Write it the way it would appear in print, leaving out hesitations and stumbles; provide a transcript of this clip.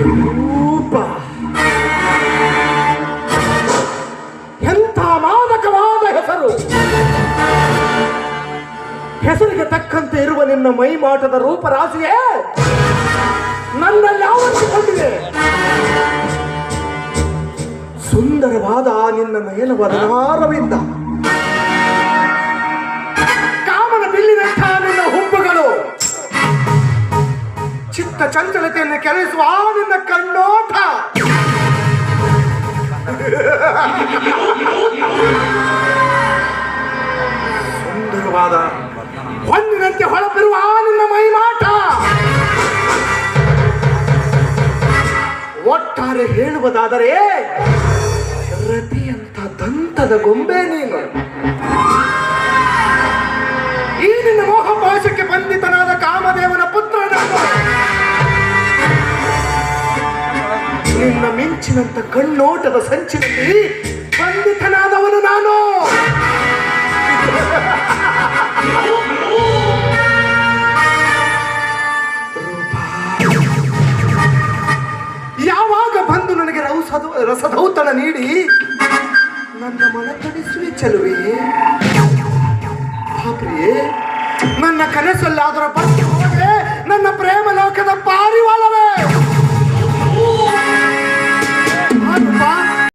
ರೂಪ ಎಂಥ ಮಾದಕವಾದ ಹೆಸರು. ಹೆಸರಿಗೆ ತಕ್ಕಂತೆ ಇರುವ ನಿನ್ನ ಮೈಮಾಟದ ರೂಪರಾಶಿಯೇ ನನ್ನಲ್ಲಿ ಆವರಿಸಿಕೊಂಡಿದೆ. ಸುಂದರವಾದ ನಿನ್ನ ನಯನವದನಾರವಿಂದ, ಕಾಮನ ಬಿಲ್ಲಿನಂಥ ನಿನ್ನ ಹುಬ್ಬುಗಳು, ಚಿತ್ತ ಚಂಚಲತೆಯನ್ನು ಕೆರಳಿಸುವ ನಿನ್ನ ಕಣ್ಣೋಟ, ಸುಂದರವಾದ ಹೊನ್ನಿನಂತೆ ಹೊಳಪಿರುವ ನಿನ್ನ ಮೈಮಾಟ, ಒಟ್ಟಾರೆ ಹೇಳುವುದಾದರೆ ರತಿಯಂತ ದಂತದ ಗೊಂಬೆ ನೀನು. ಈ ನಿನ್ನ ಮೋಹಪಾಶಕ್ಕೆ ಬಂಧಿತನಾದ ಕಾಮದೇವನ ಪುತ್ರ ನಿನ್ನ ಮಿಂಚಿನಂತ ಕಣ್ಣೋಟದ ಸಂಚಿನಲ್ಲಿ ಬಂಧಿತನಾದವನು ನಾನು. ಯಾವಾಗ ಬಂದು ನನಗೆ ರಸದೌತಣ ನೀಡಿ ನನ್ನ ಮನ ತಣಿಸುವೆ ಚೆಲುವೆ. ಪ್ರಿಯೆ, ನನ್ನ ಕನಸಲ್ಲಾದರ ಪತ್ತೆ ಹೋದೆ ನನ್ನ ಪ್ರೇಮ ಲೋಕದ ಪಾರಿವಾಳವೇ.